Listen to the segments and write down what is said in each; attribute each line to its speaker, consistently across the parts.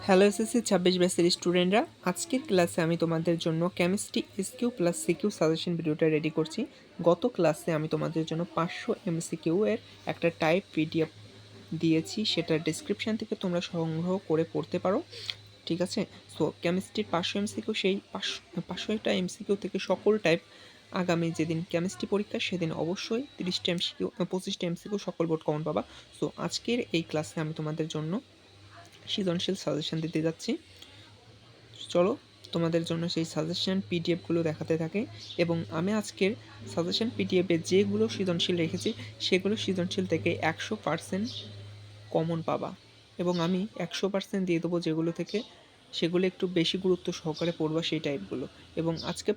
Speaker 1: Hello SSC 26 ব্যাচের স্টুডেন্টরা, আজকের ক্লাসে আমি তোমাদের জন্য chemistry SQ plus CQ suggestion ভিডিওটা রেডি করছি। গত ক্লাসে আমি তোমাদের জন্য 500 এমসিকিউ এর একটা টাইপ পিডিএফ দিয়েছি, সেটা ডেসক্রিপশান থেকে তোমরা সংগ্রহ করে পড়তে পারো। ঠিক আছে, সো কেমিস্ট্রির 500 এমসিকিউ, সেই 500টা এমসিকিউ থেকে সকল টাইপ আগামী যেদিন কেমিস্ট্রি পরীক্ষা সেদিন অবশ্যই 30টা এমসিকিউ 25টা এমসিকিউ সকল বোর্ড কমন পাবা। সো আজকের এই ক্লাসে আমি তোমাদের জন্য সৃজনশীল সাজেশন দিতে যাচ্ছি। চলো তোমাদের জন্য সেই সাজেশন পিডিএফগুলো দেখাতে থাকে, এবং আমি আজকের সাজেশন পিডিএফে যেগুলো সৃজনশীল রেখেছি সেগুলো সৃজনশীল থেকে 100% কমন পাবা, এবং আমি 100% দিয়ে দেবো যেগুলো থেকে সেগুলো একটু বেশি গুরুত্ব সহকারে পড়বা সেই টাইপগুলো। এবং আজকে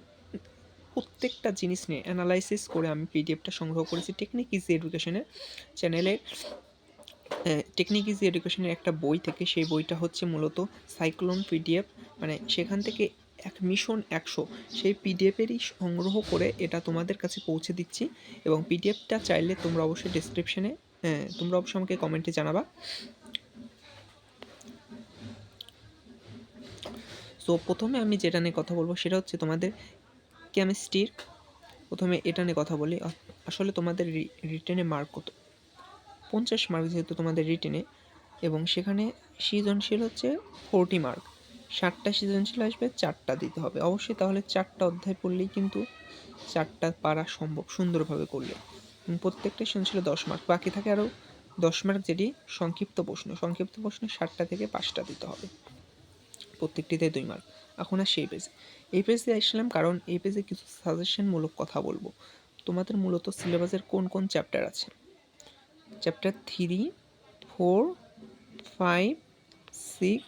Speaker 1: প্রত্যেকটা জিনিস নিয়ে অ্যানালাইসিস করে আমি পিডিএফটা সংগ্রহ করেছি টেকনিক ইজি এডুকেশনের চ্যানেলের। টেকনিক ইজি এডুকেশনের একটা বই থেকে, সেই বইটা হচ্ছে মূলত সাইক্লোন পিডিএফ, মানে সেখান থেকে এক মিশন 100 সেই পিডিএফেরই সংগ্রহ করে এটা তোমাদের কাছে পৌঁছে দিচ্ছি। এবং পিডিএফটা চাইলে তোমরা অবশ্যই ডেসক্রিপশনে তোমরা অবশ্যই আমাকে কমেন্টে জানাবা। সো প্রথমে আমি যেটা নিয়ে কথা বলবো সেটা হচ্ছে তোমাদের কেমিস্ট্রির। প্রথমে এটা নিয়ে কথা বলি, আসলে তোমাদের রিটেনে মার্ক কত? 50 মার্ক যেহেতু তোমাদের রিটেনে, এবং সেখানে সৃজনশীল হচ্ছে 40 মার্ক। 60টা সৃজনশীল আসবে, 4টা দিতে হবে অবশ্যই, তাহলে 4টা অধ্যায় পড়লেই কিন্তু 4টা পারা সম্ভব সুন্দরভাবে করলে। প্রত্যেকটা সৃজনশীলে 10 মার্ক, বাকি থাকে আরও 10 মার্ক, যেটি সংক্ষিপ্ত প্রশ্ন। সংক্ষিপ্ত প্রশ্ন 7টা থেকে 5টা দিতে হবে, প্রত্যেকটিতে 2 মার্ক। এখন আর সেই পেজে, এই পেজে আসলাম কারণ এই পেজে কিছু সাজেশনমূলক কথা বলবো। তোমাদের মূলত সিলেবাসের কোন কোন চ্যাপ্টার আছে? চ্যাপ্টার 3, 4, 5, 6,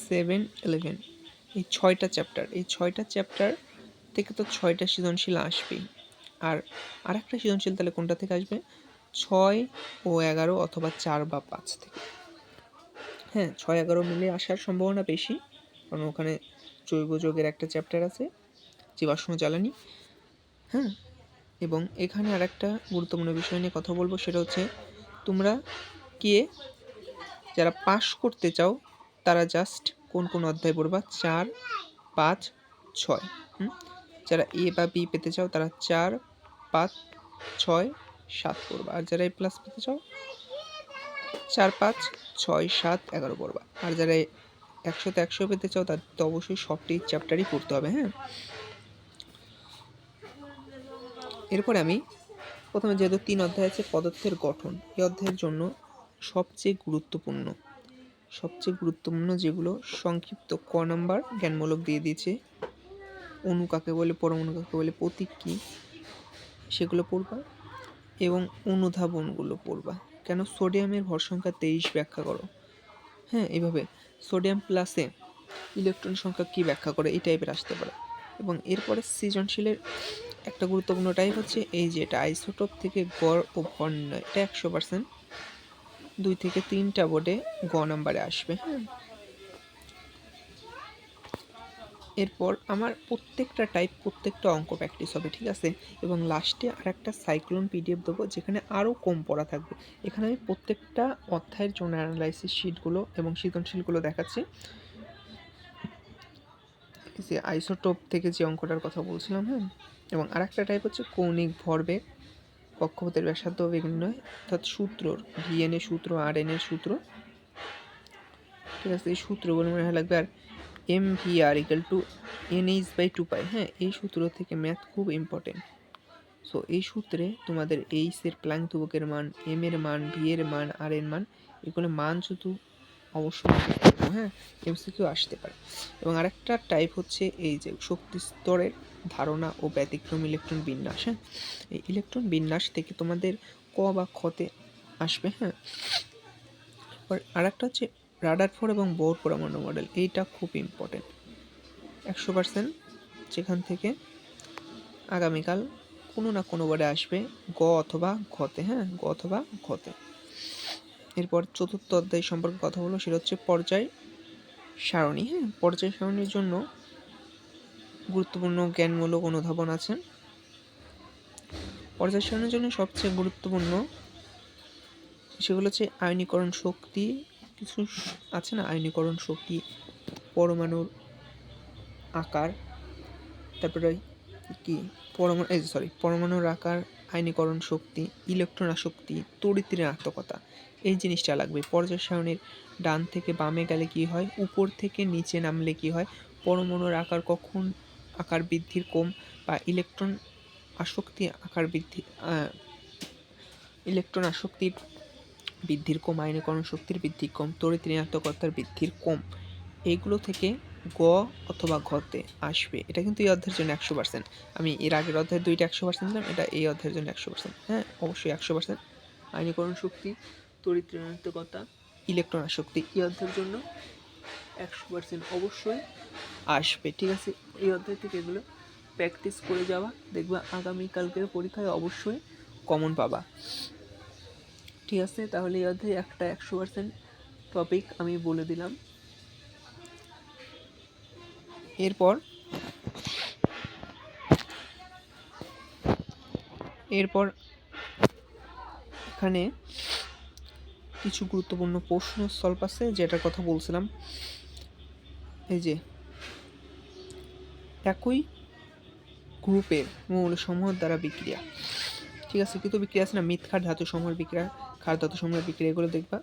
Speaker 1: 7, 11, এই 6টা চ্যাপ্টার। এই 6টা চ্যাপ্টার থেকে তো 6টা সৃজনশীল আসবেই। আর আরেকটা সৃজনশীল তাহলে কোনটা থেকে আসবে? 6 ও 11 অথবা 4 বা 5 থেকে। হ্যাঁ, 6-11 মিলে আসার সম্ভাবনা বেশি, কারণ ওখানে জৈব যৌগের একটা চ্যাপ্টার আছে, জীবাশ্ম জ্বালানি। হ্যাঁ, এবং এখানে আরেকটা গুরুত্বপূর্ণ বিষয় নিয়ে কথা বলবো, সেটা হচ্ছে তোমরা গিয়ে যারা পাস করতে চাও তারা জাস্ট কোন কোন অধ্যায় পড়বা? 4, 5, 6। যারা এ বা বি পেতে চাও তারা 4, 5, 6, 7 পড়বা। আর যারা A+ পেতে চাও 4, 5, 6, 7, 11 পড়বা। আর যারা 100তে 100 পেতে চাও তাদের তো অবশ্যই সবটি চ্যাপ্টারই পড়তে হবে। হ্যাঁ, এরপরে আমি প্রথমে যেহেতু 3 অধ্যায় আছে, পদার্থের গঠন এই অধ্যায়ের জন্য সবচেয়ে গুরুত্বপূর্ণ যেগুলো সংক্ষিপ্ত ক নাম্বার জ্ঞানমূলক দিয়ে দিয়েছে। অণু কাকে বলে, পরমাণু কাকে বলে, প্রতীক কী, সেগুলো পড়বা, এবং অনুধাবনগুলো পড়বা। কেন সোডিয়ামের ভর সংখ্যা 23 ব্যাখ্যা করো। হ্যাঁ, এইভাবে সোডিয়াম প্লাসে ইলেকট্রন সংখ্যা কী ব্যাখ্যা করে, এই টাইপের আসতে পারে। এবং এরপরে সৃজনশীলের একটা গুরুত্বপূর্ণ টাইপ হচ্ছে এই যে এটা আইসোটোপ থেকে গড় ও ভর নির্ণয়। এটা 100% 2 থেকে 3টা বোর্ডে গ নাম্বারে আসবে। হ্যাঁ, এরপর আমার প্রত্যেকটা টাইপ প্রত্যেকটা অঙ্ক প্র্যাকটিস হবে, ঠিক আছে। এবং লাস্টে আর একটা সাইক্লোন পিডিএফ দেবো যেখানে আরও কম পড়া থাকবে। এখানে আমি প্রত্যেকটা অধ্যায়ের জন্য অ্যানালাইসিস শিটগুলো এবং সৃজনশীলগুলো দেখাচ্ছি। যে আইসোটোপ থেকে যে অঙ্কটার কথা বলছিলাম, হ্যাঁ, এবং আরেকটা টাইপ হচ্ছে কৌণিক ভরবেগ, কক্ষপথের ব্যাসার্ধ বেগ নির্ণয়, অর্থাৎ সূত্রর ভিএন এর সূত্র, আর এন এর সূত্র, ঠিক আছে। এই সূত্রগুলো মনে হয় লাগবে। আর MVR = NH/2π, হ্যাঁ, এই সূত্র থেকে ম্যাথ খুব ইম্পর্টেন্ট। সো এই সূত্রে তোমাদের এইচের প্ল্যাঙ্ক ধ্রুবকের মান, এম এর মান, ভি এর মান, আর এর মান, এগুলো মান শুধু অবশ্যই, হ্যাঁ, এমসিকিউ আসতে পারে। এবং আরেকটা টাইপ হচ্ছে এই যে শক্তি স্তরের ধারণা ও ব্যতিক্রম ইলেকট্রন বিন্যাস। হ্যাঁ, এই ইলেকট্রন বিন্যাস থেকে তোমাদের ক বা খতে আসবে। হ্যাঁ, আরেকটা হচ্ছে রাদারফোর্ড এবং বোর পরমাণু মডেল, এইটা খুব ইম্পর্টেন্ট 100%, যেখান থেকে আগামীকাল কোনো না কোনো বোর্ডে আসবে গ অথবা ঘতে। হ্যাঁ, গ অথবা ঘতে। এরপর চতুর্থ অধ্যায় সম্পর্কে কথা বলবো, সেটা হচ্ছে পর্যায় সারণী। হ্যাঁ, পর্যায় সারণীর জন্য গুরুত্বপূর্ণ জ্ঞানমূলক অনুধাবন আছে। পর্যায় সারণীর জন্য সবচেয়ে গুরুত্বপূর্ণ সেগুলো হচ্ছে আয়নীকরণ শক্তি, কিছু আছে না, আয়নীকরণ শক্তি, পরমাণুর আকার, তারপরে কি পরমাণুর আকার, আয়নীকরণ শক্তি, ইলেকট্রন আসক্তি, তড়িৎ ঋণাত্মকতা, এই জিনিসটা লাগবে। পর্যায় সারণীর ডান থেকে বামে গেলে কি হয়, উপর থেকে নিচে নামলে কি হয়, পরমাণুর আকার কখন আকার বৃদ্ধির কম বা ইলেকট্রন আসক্তির বৃদ্ধির কম, আয়নীকরণ শক্তির বৃদ্ধি কম, তড়িৎ ঋণাত্মকতার বৃদ্ধির কম, এইগুলো থেকে গ অথবা ঘতে আসবে। এটা কিন্তু এই অধ্যায়ের জন্য 100%। আমি এর আগের অধ্যায়ের 2টা 100% দিলাম, এটা এই অধ্যায়ের জন্য 100%। হ্যাঁ, অবশ্যই 100%। আয়নীকরণ শক্তি, তড়িৎ ঋণাত্মকতা, ইলেকট্রন আসক্তি এই অধ্যায়ের জন্য 100% অবশ্যই আসবে। ঠিক আছে, এই অধ্যায় থেকে এগুলো প্র্যাকটিস করে যাওয়া, দেখবা আগামীকালকের পরীক্ষায় অবশ্যই কমন পাবা। ঠিক আছে, তাহলে এই অধ্যায়ে একটা 100% টপিক আমি বলে দিলাম। এরপর এখানে কিছু গুরুত্বপূর্ণ প্রশ্ন সলভ আছে, যেটার কথা বলছিলাম। এই যে একই গ্রুপের মৌলসমূহের দ্বারা বিক্রিয়া, ঠিক আছে, কিন্তু বিক্রিয়া আছে না, মৃৎ-ক্ষার ধাতু সমূহের বিক্রিয়া, ক্ষার ধাতু সমূহের বিক্রিয়া, এগুলো দেখবা।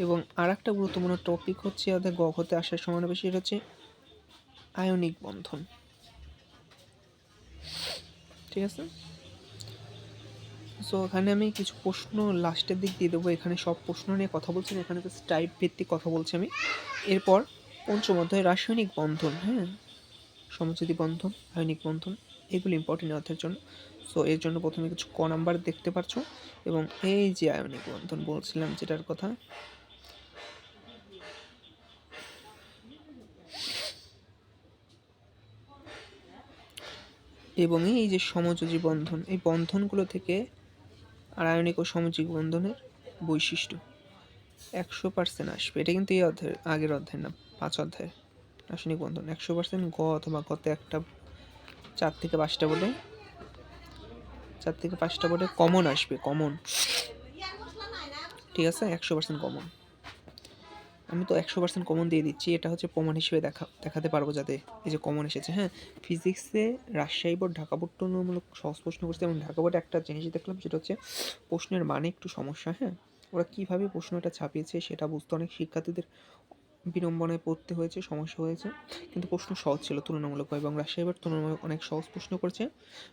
Speaker 1: এবং আর একটা গুরুত্বপূর্ণ টপিক হচ্ছে ওদের গ ঘতে আসার সম্ভাবনা বেশি, এটা হচ্ছে আয়নিক বন্ধন। ঠিক আছে, সো এখানে আমি কিছু প্রশ্ন লাস্টের দিক দিয়ে দেবো, এখানে সব প্রশ্ন নিয়ে কথা বলছি না, এখানে জাস্ট টাইপ ভিত্তিক কথা বলছি আমি। এরপর পঞ্চম অধ্যায় রাসায়নিক বন্ধন, হ্যাঁ, সমযোজী বন্ধন, আয়নিক বন্ধন, এগুলো ইম্পর্টেন্ট অধ্যায়ের জন্য। সো এর জন্য প্রথমে কিছু ক নাম্বার দেখতে পাচ্ছ, এবং এই যে আয়নিক বন্ধন বলছিলাম যেটার কথা, এবং এই যে সমযোজী বন্ধন, এই বন্ধনগুলো থেকে আয়নিক ও সমযোজী বন্ধনের বৈশিষ্ট্য 100% আসবে। এটা কিন্তু এই অধ্যায়ের আগের অধ্যায় না, 5 অধ্যায়ের রাসায়নিক বন্ধন 100% গ অথবা গতে একটা 4 থেকে 5টা বোর্ডে কমন আসবে, কমন। ঠিক আছে, 100% কমন। আমি তো 100% কমন দিয়ে দিচ্ছি, এটা হচ্ছে প্রমাণ হিসেবে দেখাতে পারবো যাতে এই যে কমন এসেছে। হ্যাঁ, ফিজিক্সে রাজশাহী বোর্ড, ঢাকা বোর্ড তুলনামূলক সহজ প্রশ্ন করছে, এবং ঢাকা বোর্ডে একটা জিনিস দেখলাম, সেটা হচ্ছে প্রশ্নের মানে একটু সমস্যা। হ্যাঁ, ওরা কীভাবে প্রশ্নটা ছাপিয়েছে সেটা বুঝতে অনেক শিক্ষার্থীদের বিড়ম্বনায় পড়তে হয়েছে, সমস্যা হয়েছে, কিন্তু প্রশ্ন সহজ ছিল তুলনামূলকভাবে, এবং রাজশাহী বোর্ড তুলনামূলক অনেক সহজ প্রশ্ন করেছে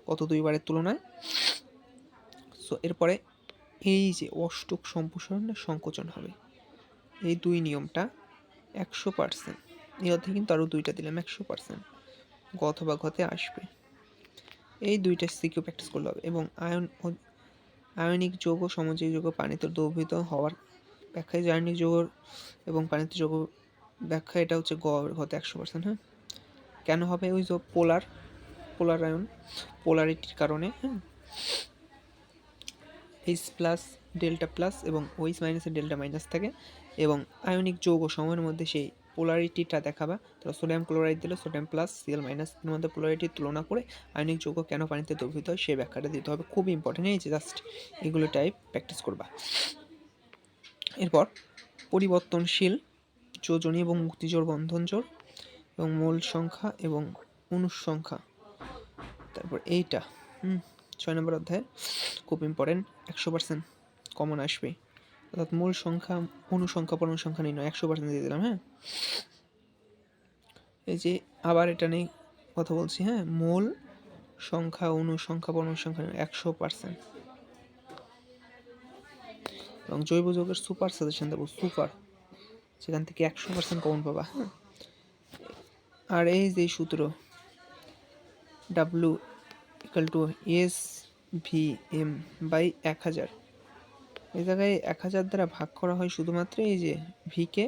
Speaker 1: গত 2বারের তুলনায়। সো এরপরে এই যে অষ্টক সম্প্রসারণ না সংকোচন হবে, এই 2 নিয়মটা 100%, এই অধ্যায়ে কিন্তু আরও 2টা দিলাম, 100% গ অথবা ঘতে আসবে। এই 2টা সিকিউ প্র্যাকটিস করলে হবে। এবং আয়নিক যৌগ, সমযোজী যৌগ পানিতে দ্রবীভূত হওয়ার ব্যাখ্যায়, আয়নিক যৌগ এবং পানিতে যৌগ ব্যাখ্যা, এটা হচ্ছে গ ঘতে 100%। হ্যাঁ, কেন হবে, ওই যে পোলার আয়ন, পোলারিটির কারণে। হ্যাঁ, H প্লাস ডেল্টা প্লাস এবং OH মাইনাসের ডেল্টা মাইনাস থাকে, এবং আয়নিক যৌগ সমূহের মধ্যে সেই পোলারিটিটা দেখাবা। তো সোডিয়াম ক্লোরাইড দিলে সোডিয়াম প্লাস Cl মাইনাস এর মধ্যে পোলারিটির তুলনা করে আয়নিক যৌগ কেন পানিতে দ্রবীভূত হয় সেই ব্যাখ্যাটা দিতে হবে, খুব ইম্পর্টেন্ট। এই যে জাস্ট এগুলো টাইপ প্র্যাকটিস করবা। এরপর পরিবর্তনশীল যোজনী এবং মুক্তিজোড়, বন্ধন জোড় এবং মোল সংখ্যা এবং অণুর সংখ্যা, তারপর এইটা 6 নম্বর অধ্যায় খুব ইম্পর্টেন্ট, 100% কমন আসবে। অর্থাৎ মূল সংখ্যা, অণু সংখ্যা, পরমাণু সংখ্যা নির্ণয় 100% দিয়ে দিলাম। হ্যাঁ, এই যে আবার এটা নিয়ে কথা বলছি। হ্যাঁ, মূল সংখ্যা, অণু সংখ্যা, পরমাণু সংখ্যা 100%। এবং জৈব যৌগের সুপার সাজেশন দেবো, সুপার, সেখান থেকে 100% কমন পাবা। হ্যাঁ, আর এই যে সূত্র W = SVM/1000, এই জায়গায় 1000 দ্বারা ভাগ করা হয় শুধুমাত্র এই যে ভিকে,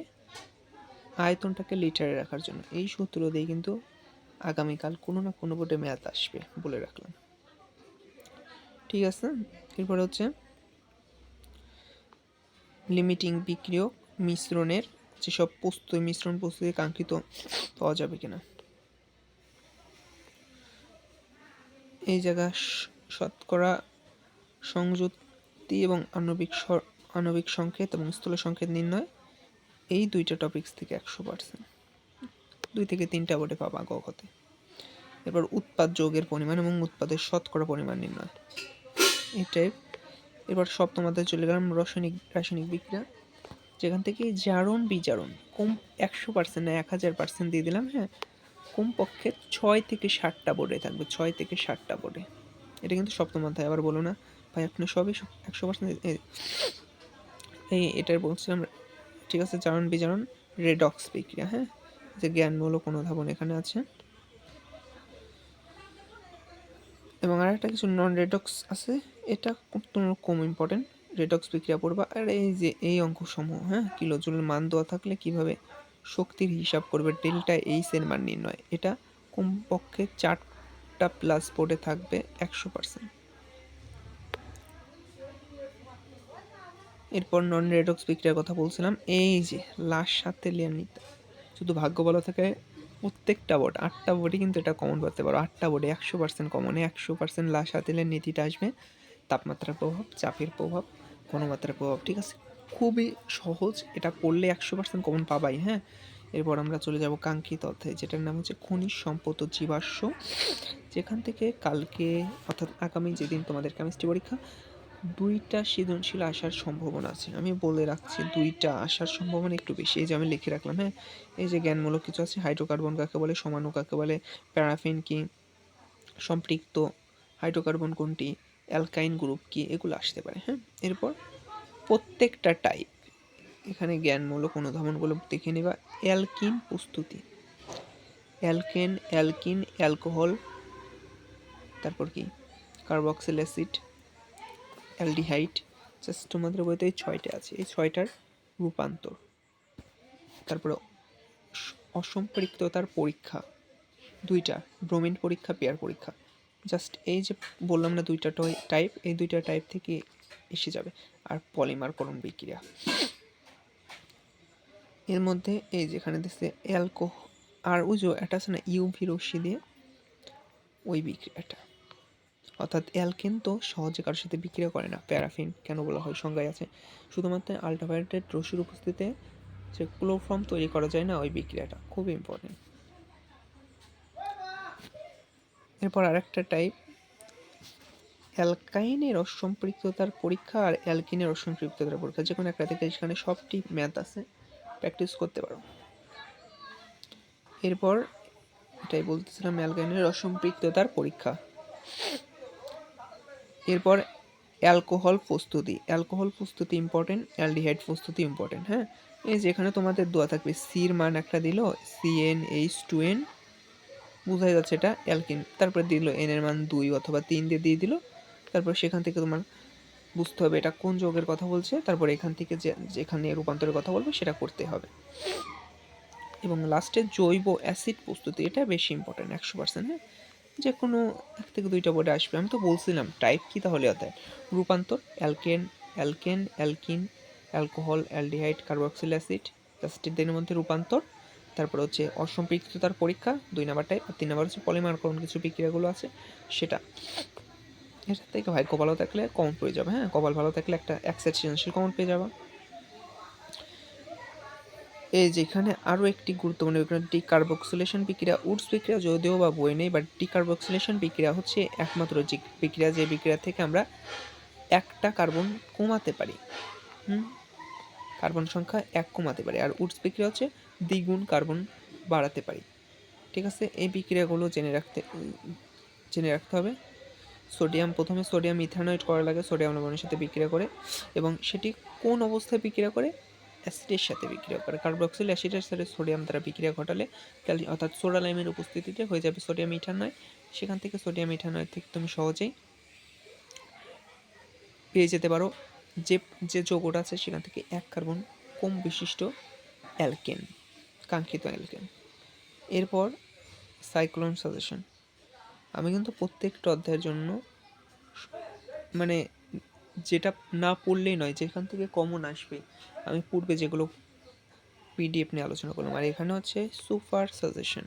Speaker 1: আয়তনটাকে লিটারে রাখার জন্য। এই সূত্র দিয়ে কিন্তু আগামীকাল কোনো না কোনো বোর্ডে ম্যাথ আসবে, বলে রাখলাম। ঠিক আছে, এরপরে হচ্ছে লিমিটিং বিক্রিয়ক মিশ্রণের যেসব মিশ্রণ প্রস্তুতি কাঙ্ক্ষিত পাওয়া যাবে কিনা, এই জায়গা শতকরা সংযুক্তি এবং আণবিক সংকেত এবং স্থূল সংকেত নির্ণয়, এই 2টা টপিকস থেকে 100%। 2 থেকে 3টা বোর্ডে পাবা গ খতে। এরপর উৎপাদ যৌগের পরিমাণ এবং উৎপাদের শতকরা পরিমাণ নির্ণয়, এই টাইপ। এবার সপ্তম অধ্যায়ে চলে গেলাম রাসায়নিক বিক্রিয়া, যেখান থেকে জারণ বিজারণ কম 100% না 1000% দিয়ে দিলাম, হ্যাঁ। কমপক্ষে 6 থেকে 7টা বোর্ডে থাকবে, 6 থেকে 7টা বোর্ডে। এটা কিন্তু সপ্তম অধ্যায়, আবার বলো না ভাই আপনি সবই 100% এই এটার বলছিলাম, ঠিক আছে। জারণ বিজারণ রেডক্স বিক্রিয়া, হ্যাঁ, যে জ্ঞানমূলক অনুধাবন এখানে আছে। এবং আরেকটা কিছু নন রেডক্স আছে, এটা তোমার কম ইম্পর্টেন্ট। রেডক্স বিক্রিয়া পড়বা। আর এই যে এই অঙ্কসমূহ, হ্যাঁ, কিলোজুল মান দেওয়া থাকলে কিভাবে শক্তির হিসাব করবে, ডেল্টা এইচ এর মান নির্ণয়, এটা কমপক্ষে 4টা প্লাস বোর্ডে থাকবে 100%। এরপর নন রেডক্স বিক্রিয়ার কথা বলছিলাম, এই যে লাশ সাথে নিতে শুধু ভাগ্য ভালো থাকে, প্রত্যেকটা বোর্ড 8টা বোর্ডে কিন্তু এটা কমন করতে পারো। 8টা বোর্ডে 100% কমনে 100% লাশ হাতিলের নীতিটা আসবে। তাপমাত্রার প্রভাব, চাপের প্রভাব, ঘনমাত্রার প্রভাব, ঠিক আছে। খুবই সহজ, এটা পড়লে 100% কমন পাবাই, হ্যাঁ। এরপর আমরা চলে যাব কাঙ্ক্ষিত অধ্যায়, যেটার নাম হচ্ছে খনিজ সম্পদ ও জীবাশ্ম, যেখান থেকে কালকে অর্থাৎ আগামী যেদিন তোমাদের কেমিস্ট্রি পরীক্ষা 2টা সৃজনশীল আসার সম্ভাবনা আছে। আমি বলে রাখছি 2টা আসার সম্ভাবনা একটু বেশি। এই যে আমি লিখে রাখলাম, হ্যাঁ। এই যে জ্ঞানমূলক কিছু আছে, হাইড্রোকার্বন কাকে বলে, সমাণু কাকে বলে, প্যারাফিন কি, সম্পৃক্ত হাইড্রোকার্বন কোনটি, অ্যালকাইন গ্রুপ কি, এগুলো আসতে পারে, হ্যাঁ। এরপর প্রত্যেকটা টাইপ এখানে জ্ঞানমূলক অনুধাবনগুলো দেখে নেবা। অ্যালকিন প্রস্তুতি, অ্যালকেন, অ্যালকিন, অ্যালকোহল, তারপর কি কার্বক্সিল অ্যাসিড, অ্যালডিহাইড, জাস্ট তোমাদের বইতে এই 6টা আছে, এই 6টার রূপান্তর। তারপরে অসম্পৃক্ততার পরীক্ষা 2টা, ব্রোমিন পরীক্ষা, পেয়ার পরীক্ষা। জাস্ট এই যে বললাম না 2টা টাইপ, এই 2টা টাইপ থেকে এসে যাবে। আর পলিমারকরণ বিক্রিয়া, এর মধ্যে এই যেখানে দিচ্ছে আর ওই যে এটা আছে না ইউভি রশ্মি দিয়ে ওই বিক্রিয়াটা, অর্থাৎ অ্যালকেন তো সহজে কারোর সাথে বিক্রিয়া করে না। প্যারাফিন কেন বলা হয় সংজ্ঞায় আছে, শুধুমাত্র আল্ট্রাভায়োলেটেড রশ্মির উপস্থিতিতে যে ক্লোরোফর্ম তৈরি করা যায় না, ওই বিক্রিয়াটা খুব ইম্পর্টেন্ট। এরপর আরেকটা টাইপ অ্যালকাইনের অসম্পৃক্ততার পরীক্ষা আর অ্যালকিনের অসম্পৃক্ততার পরীক্ষা, যে কোনো একটা থেকে এখানে সবটি ম্যাথ আছে, প্র্যাকটিস করতে পারো। এরপর এটাই বলতেছিলাম অ্যালকাইনের অসম্পৃক্ততার পরীক্ষা। এরপর অ্যালকোহল প্রস্তুতি ইম্পর্টেন্ট, অ্যালডিহাইড প্রস্তুতি ইম্পর্টেন্ট, হ্যাঁ। এই যে এখানে তোমাদের দেওয়া থাকবে সির মান একটা দিল CnH2n, বোঝাই যাচ্ছে এটা অ্যালকিন। তারপরে দিল এন এর মান 2 অথবা 3 দিয়ে দিল। তারপর সেখান থেকে তোমার বুঝতে হবে এটা কোন যৌগের কথা বলছে, তারপর এখান থেকে যেখানে রূপান্তরের কথা বলবে সেটা করতে হবে। এবং লাস্টে জৈব অ্যাসিড প্রস্তুতি, এটা বেশি ইম্পর্টেন্ট 100%, হ্যাঁ। যে কোনো 1 থেকে 2টা বোর্ডে আসবে। আমি তো বলছিলাম টাইপ কি তাহলে অধ্যায় রূপান্তর, alkyne, alcohol, aldehyde, carboxyl acid, অ্যাসিডের মধ্যে রূপান্তর। তারপর হচ্ছে অসম্পৃক্ততার পরীক্ষা 2 নাম্বার টাইপ, আর 3 নাম্বার হচ্ছে পলিমারকরণ কিছু বিক্রিয়াগুলো আছে সেটা। এর থেকে ভাগ্য ভালো থাকলে কমন পেয়ে যাবে, হ্যাঁ। কপাল ভালো থাকলে একটা সেট সৃজনশীল কমন পেয়ে যাবে। এই যেখানে আরও একটি গুরুত্বপূর্ণ বিক্রিয়া ডিকার্বক্সিলেশন বিক্রিয়া, উডস বিক্রিয়া যদিও বা বই নেই, বাট ডিকার্বক্সিলেশন বিক্রিয়া হচ্ছে একমাত্র যে বিক্রিয়া, যে বিক্রিয়া থেকে আমরা একটা কার্বন কমাতে পারি, কার্বন সংখ্যা 1 কমাতে পারি। আর উডস বিক্রিয়া হচ্ছে দ্বিগুণ কার্বন বাড়াতে পারি, ঠিক আছে। এই বিক্রিয়াগুলো জেনে রাখতে হবে। প্রথমে সোডিয়াম ইথানয়েড করা লাগে, সোডিয়াম লবণের সাথে বিক্রিয়া করে, এবং সেটি কোন অবস্থায় বিক্রিয়া করে, অ্যাসিডের সাথে বিক্রিয়া করে। কার্বক্সিল অ্যাসিডের সাথে সোডিয়াম দ্বারা বিক্রিয়া ঘটালে অর্থাৎ সোডা লাইমের উপস্থিতিতে হয়ে যাবে সোডিয়াম ইথানয়েড। সেখান থেকে সোডিয়াম ইথানয়েড থেকে তুমি সহজেই পেয়ে যেতে পারো যে যৌগটা আছে সেখান থেকে 1 কার্বন কম বিশিষ্ট অ্যালকেন, কাঙ্ক্ষিত অ্যালকেন। এরপর সাইক্লোন সাজেশন, আমি কিন্তু প্রত্যেকটা অধ্যায়ের জন্য মানে যেটা না পড়লেই নয়, যেখান থেকে কমন আসবে, আমি পূর্বে যেগুলো PDF নিয়ে আলোচনা করলাম। আর এখানে হচ্ছে সুপার সাজেশন,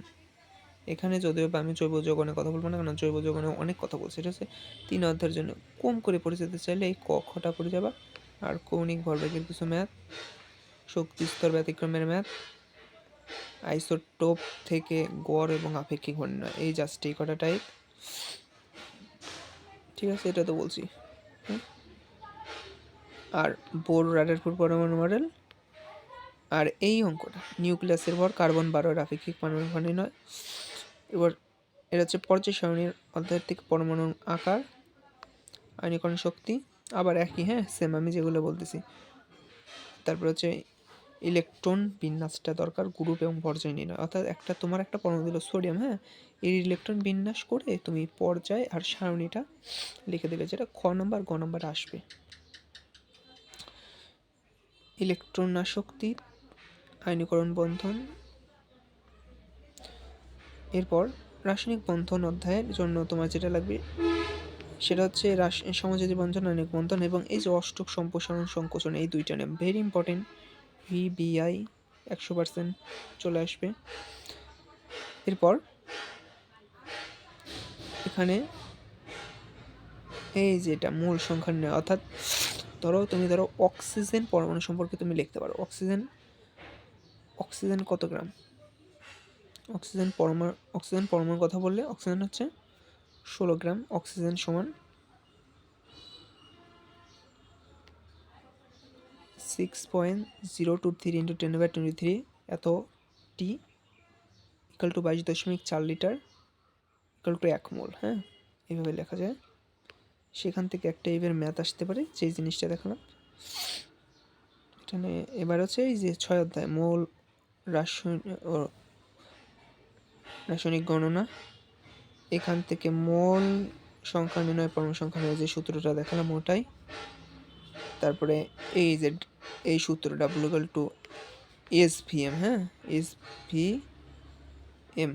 Speaker 1: এখানে যদিও বা আমি জৈব যৌগনের কথা বলবো না, কারণ জৈব যৌগনে অনেক কথা বলছে। এটা হচ্ছে 3 অধ্যায়ের জন্য কম করে পড়ে যেতে চাইলে এই ক খটা পড়ে যাবা। আর কৌণিক ভরবেগের কিছু ম্যাথ, শক্তি স্তর ব্যতিক্রমের ম্যাথ, আইসোটোপ থেকে গড় এবং আপেক্ষিক ভর নির্ণয়, এই জাস্ট এই কটা টাইপ। ঠিক আছে, এটা তো বলছি। আর বোর রাদারফোর্ড পরমাণু মডেল, আর এই অঙ্কটা নিউক্লিয়াসের ভর, কার্বন 12 আপেক্ষিক পারমাণবিক ভর নির্ণয়। এবার এটা হচ্ছে পর্যায় সারণীর অধ্যায় থেকে পরমাণুর আকার, আয়নীকরণ শক্তি, আবার একই, হ্যাঁ সেম আমি যেগুলো বলতেছি। তারপর হচ্ছে ইলেকট্রন বিন্যাসটা দরকার, গ্রুপ এবং পর্যায় নির্ণয়, অর্থাৎ একটা তোমার একটা পরমাণু দিল সোডিয়াম, হ্যাঁ এর ইলেকট্রন বিন্যাস করে তুমি পর্যায় আর সারণীটা লিখে দেবে, যেটা খ নম্বর গ নম্বরে আসবে। ইলেকট্রন আসক্তি, আয়নীকরণ বন্ধন। এরপর রাসায়নিক বন্ধন অধ্যায়ের জন্য তোমার যেটা লাগবে সেটা হচ্ছে সমযোজী বন্ধন, আয়নিক বন্ধন এবং এই যে অষ্টক সম্প্রসারণ সংকোচন, এই দুইটা নিয়ম ভেরি ইম্পর্টেন্ট। VBI 100% চলে আসবে। এরপর এখানে এই যেটা মূল সংখ্যা নির্ণয়, অর্থাৎ তুমি ধরো অক্সিজেন পরমাণু সম্পর্কে তুমি লিখতে পারো, অক্সিজেন কত গ্রাম, অক্সিজেন পরমাণুর কথা বললে অক্সিজেন হচ্ছে 16 গ্রাম, অক্সিজেন সমান 6.023 × 10⁻23 এত টি equal to 22.4 litre equal to 1 mole. হ্যাঁ এইভাবে লেখা যায়। সেখান থেকে একটা এবার ম্যাথ আসতে পারে, যেই জিনিসটা দেখালাম এখানে। এবার হচ্ছে এই যে 6 অধ্যায় মোল রাসায়নিক গণনা, এখান থেকে মোল সংখ্যা নির্ণয়, পরমাণু সংখ্যা নির্ণয়, যে সূত্রটা দেখালাম ওটাই। তারপরে এই যে এই সূত্রটা ইকুয়াল টু SVM, হ্যাঁ SVM,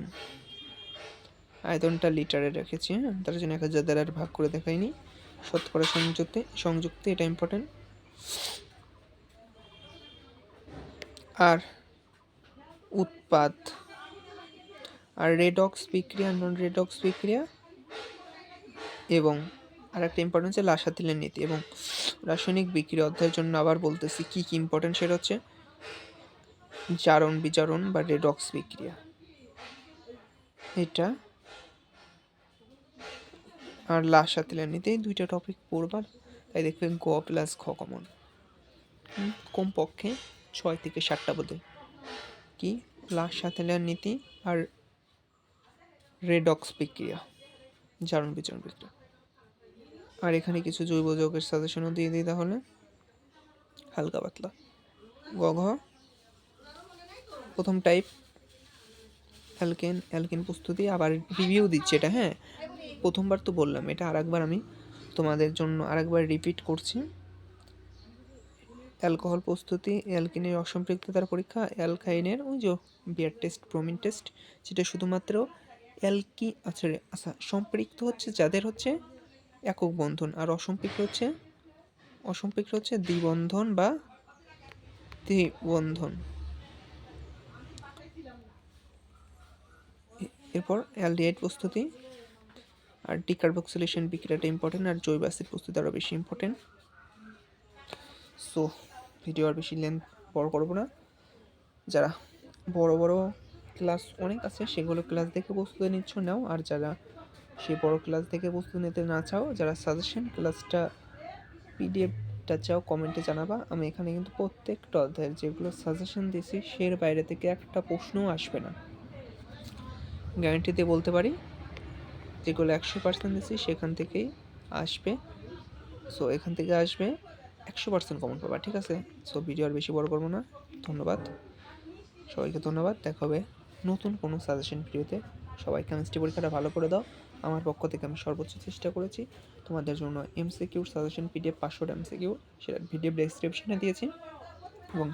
Speaker 1: আয়তনটা লিটারে রেখেছি, হ্যাঁ তার জন্য 1000 দ্বারা ভাগ করে দেখাইনি। শতকরা সংযুক্তি এটা ইম্পর্টেন্ট। আর উৎপাদ, আর রেডক্স বিক্রিয়া, নন রেডক্স বিক্রিয়া, এবং আর একটা ইম্পর্টেন্ট হচ্ছে লাসাতিলের নীতি। এবং রাসায়নিক বিক্রিয়া অধ্যায়ের জন্য আবার বলতেছি কি কি ইম্পর্টেন্ট, সেটা হচ্ছে জারণ বিজারণ বা রেডক্স বিক্রিয়া এটা, আর লাসাতিলের নীতি, এই দুইটা টপিক পড়বার। তাই দেখবেন গ প্লাস খ কমন, কমপক্ষে 6 থেকে 7টা বোধহয় কি লাসাতিলের নীতি আর রেডক্স বিক্রিয়া, জারণ বিজারণ বিক্রিয়া। আর এখানে কিছু জৈব যৌগের সাজেশনও দিয়ে দিই তাহলে হালকা পাতলা। গ ঘ প্রথম টাইপ অ্যালকেন প্রস্তুতি, আবার রিভিউ দিচ্ছি এটা, হ্যাঁ প্রথমবার তো বললাম, এটা আরেকবার আমি তোমাদের জন্য আরেকবার রিপিট করছি। অ্যালকোহল প্রস্তুতি, অ্যালকিনের অসম্পৃক্ততার পরীক্ষা, অ্যালকাইনের ওই যে বিয়ার টেস্ট, ব্রোমিন টেস্ট, যেটা শুধুমাত্র আচ্ছা সম্পৃক্ত হচ্ছে যাদের হচ্ছে একক বন্ধন, আর অসম্পৃক্ত হচ্ছে দ্বিবন্ধন বা ত্রিবন্ধন। এরপর অ্যালডিহাইড প্রস্তুতি আর ডিকার্বক্সিলেশন বিক্রিয়াটা ইম্পর্টেন্ট, আর জৈব অ্যাসিড প্রস্তুতি আরও বেশি ইম্পর্টেন্ট। সো ভিডিও আর বেশি লেন্থ বড় করবো না। যারা বড় বড় ক্লাস অনেক আছে সেগুলো ক্লাস দেখে প্রস্তুতি নিচ্ছ নাও, আর যারা সেই বড় ক্লাস দেখে প্রস্তুতি নিতে না চাও, যারা সাজেশন ক্লাসটা পিডিএফটা চাও কমেন্টে জানাবা। আমি এখানে কিন্তু প্রত্যেকটা অধ্যায়ের যেগুলো সাজেশন দিয়েছি সের বাইরে থেকে একটা প্রশ্নও আসবে না, গ্যারান্টি দিয়ে বলতে পারি। যেগুলো 100% দিয়েছি সেখান থেকেই আসবে। সো এখান থেকে আসবে 100% কমন পাবা, ঠিক আছে। সো ভিডিও আর বেশি বড় করবো না। ধন্যবাদ সবাইকে, ধন্যবাদ। দেখা হবে নতুন কোনো সাজেশন ভিডিওতে। সবাই কেমিস্ট্রি পরীক্ষাটা ভালো করে দাও। আমার পক্ষ থেকে আমি সর্বোচ্চ চেষ্টা করেছি তোমাদের জন্য MCQর সাজেশন PDF 500 MCQ সেটা ভিডিও ডেসক্রিপশনে দিয়েছি, এবং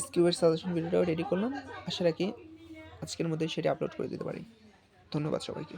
Speaker 1: SQ এর সাজেশন ভিডিওটাও রেডি করলাম। আশা রাখি আজকের মধ্যে সেটা আপলোড করে দিতে পারি। ধন্যবাদ সবাইকে।